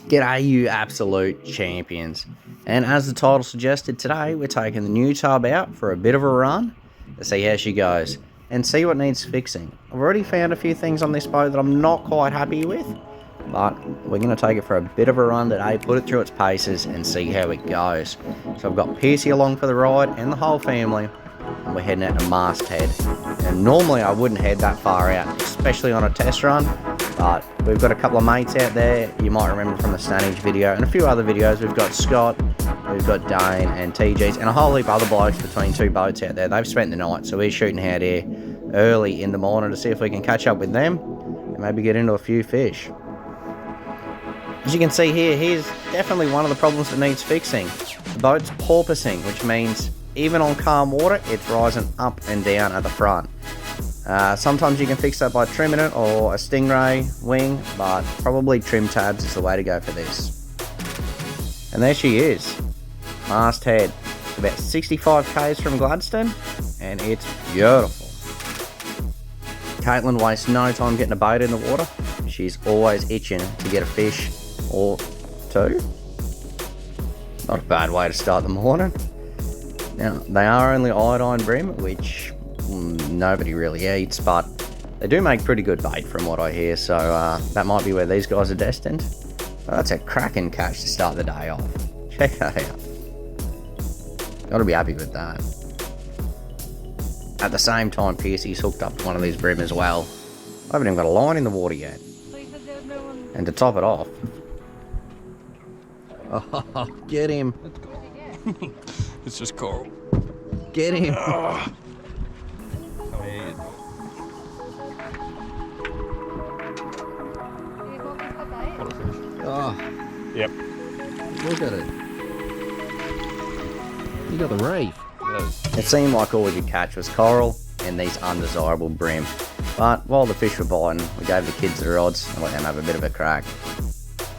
G'day you absolute champions, and as the title suggested, today we're taking the new tub out for a bit of a run to see how she goes and see what needs fixing. I've already found a few things on this boat that I'm not quite happy with, but we're going to take it for a bit of a run today, put it through its paces and see how it goes. So I've got Piercy along for the ride and the whole family, and we're heading out to Mast Head. And normally I wouldn't head that far out, especially on a test run, but we've got a couple of mates out there you might remember from the Stanage video and a few other videos. We've got Scott, we've got Dane and TGs and a whole heap of other blokes between two boats out there. They've spent the night, so we're shooting out here early in the morning to see if we can catch up with them and maybe get into a few fish. As you can see here, here's definitely one of the problems that needs fixing. The boat's porpoising, which means even on calm water, it's rising up and down at the front. Sometimes you can fix that by trimming it or a stingray wing, but probably trim tabs is the way to go for this. And there she is, Mast Head. It's about 65 k's from Gladstone, and it's beautiful. Caitlin wastes no time getting a boat in the water. She's always itching to get a fish or two. Not a bad way to start the morning. Now, they are only iodine brim, which nobody really eats, but they do make pretty good bait from what I hear, so that might be where these guys are destined. Well, that's a cracking catch to start the day off. Check that out. Gotta be happy with that. At the same time, Piercy's hooked up to one of these brim as well. I haven't even got a line in the water yet. And to top it off... Oh, get him. It's just coral. Get him. Oh. Oh. Yep. Look at it. You got the reef. Yeah. It seemed like all we could catch was coral and these undesirable brim. But while the fish were biting, we gave the kids the rods and let them have a bit of a crack.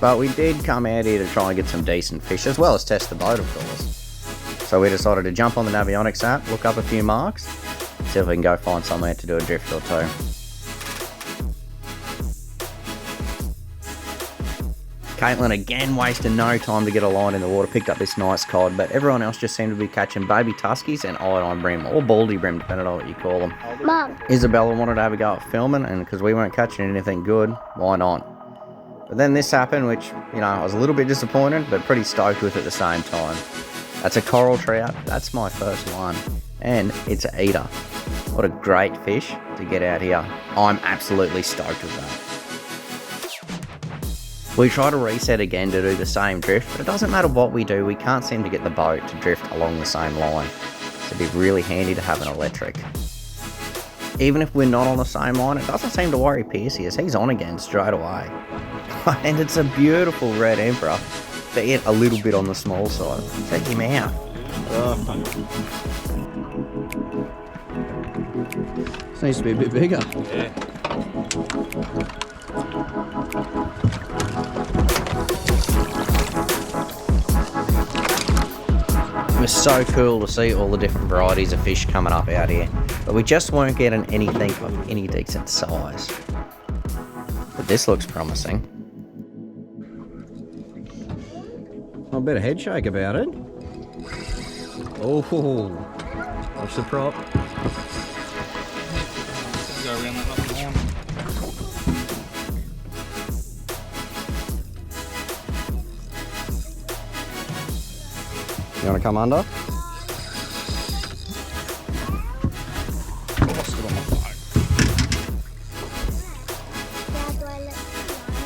But we did come out here to try and get some decent fish, as well as test the boat, of course. So we decided to jump on the Navionics app, look up a few marks, see if we can go find somewhere to do a drift or two. Caitlin again wasted no time to get a line in the water, picked up this nice cod, but everyone else just seemed to be catching baby tuskies and iodine brim, or baldy brim, depending on what you call them. Mom. Isabella wanted to have a go at filming, and because we weren't catching anything good, why not? But then this happened, which, you know, I was a little bit disappointed, but pretty stoked with at the same time. That's a coral trout, that's my first one, and it's an eater. What a great fish to get out here. I'm absolutely stoked with that. We try to reset again to do the same drift, but it doesn't matter what we do, we can't seem to get the boat to drift along the same line. So it'd be really handy to have an electric. Even if we're not on the same line, it doesn't seem to worry Piercy, as he's on again straight away. And it's a beautiful red emperor, but yet a little bit on the small side. Check him out. This needs to be a bit bigger. Yeah. It was so cool to see all the different varieties of fish coming up out here, but we just weren't getting anything of any decent size. But this looks promising. A bit of head shake about it. Oh, watch the prop. Go around that up and down. You want to come under? Lost it on my phone.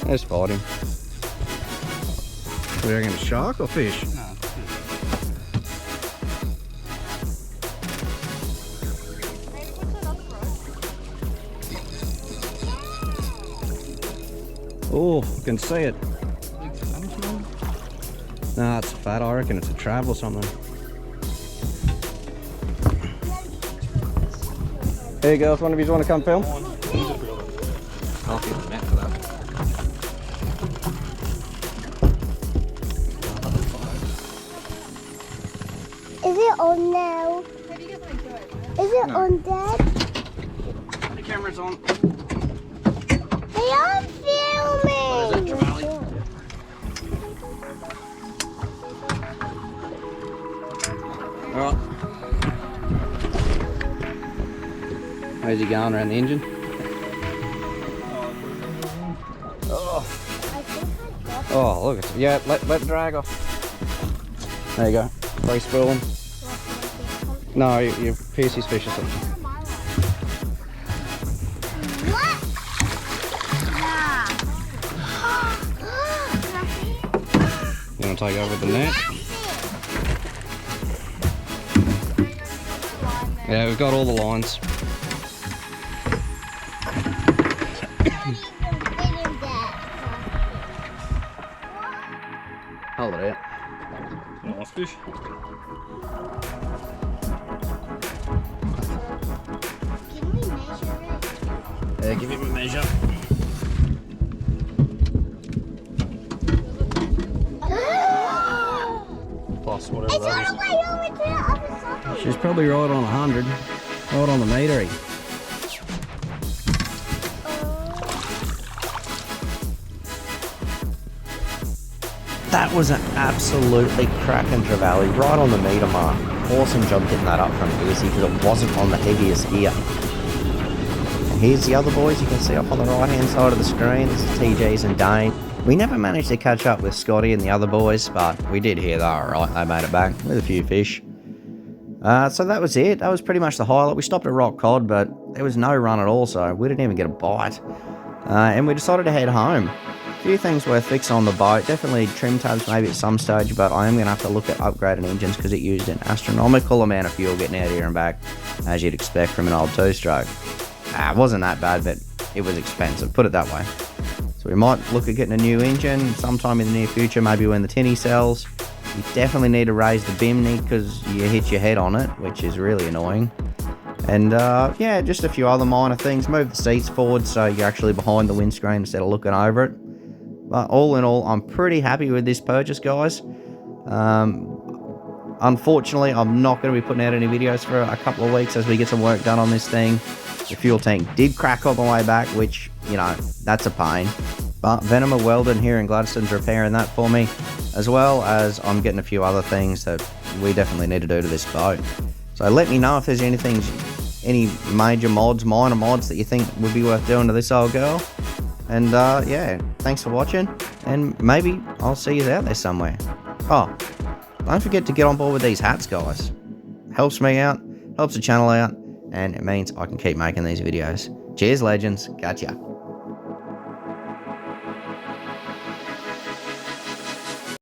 Let's spot him. What do you reckon, a shark or fish? No. Oh, I can see it. Nah, it's fat. I reckon it's a trap or something. Hey girls, one of you want to come film? Can't get the net for that. Is it on now? Is it on, Dad? The camera's on. They are filming! What is it, Jamali? Alright. How's he going around the engine? Oh, look at it. Yeah, let it drag off. There you go. Free spooling. No, you pierce his fish or something. What? You want to take over the net? Yeah, we've got all the lines. Hold it out. Nice fish. Can we measure it? Yeah, give him a measure. Plus whatever It's that all is. the way over to the other side. She's probably right on 100. Right on the meter. That was an absolutely cracking trevally, right on the meter mark. Awesome job getting that up from Izzy because it wasn't on the heaviest gear. And here's the other boys you can see up on the right hand side of the screen. This is TJ's and Dane. We never managed to catch up with Scotty and the other boys, but we did hear they were alright. They made it back with a few fish. So that was it. That was pretty much the highlight. We stopped at Rock Cod, but there was no run at all, so we didn't even get a bite. And we decided to head home. A few things worth fixing on the boat. Definitely trim tabs maybe at some stage, but I am going to have to look at upgrading engines because it used an astronomical amount of fuel getting out here and back, as you'd expect from an old two-stroke. It wasn't that bad, but it was expensive, put it that way. So we might look at getting a new engine sometime in the near future, maybe when the tinny sells. You definitely need to raise the bimney because you hit your head on it, which is really annoying. And yeah, just a few other minor things. Move the seats forward so you're actually behind the windscreen instead of looking over it. But all in all, I'm pretty happy with this purchase, guys. Unfortunately, I'm not going to be putting out any videos for a couple of weeks as we get some work done on this thing. The fuel tank did crack on the way back, which, you know, that's a pain. But Venom of Weldon here in Gladstone's repairing that for me, as well as I'm getting a few other things that we definitely need to do to this boat. So let me know if there's anything, any major mods, minor mods that you think would be worth doing to this old girl. And yeah, thanks for watching, and maybe I'll see you out there somewhere. Oh, don't forget to get on board with these hats, guys. Helps me out, helps the channel out, and it means I can keep making these videos. Cheers, legends. Catch ya.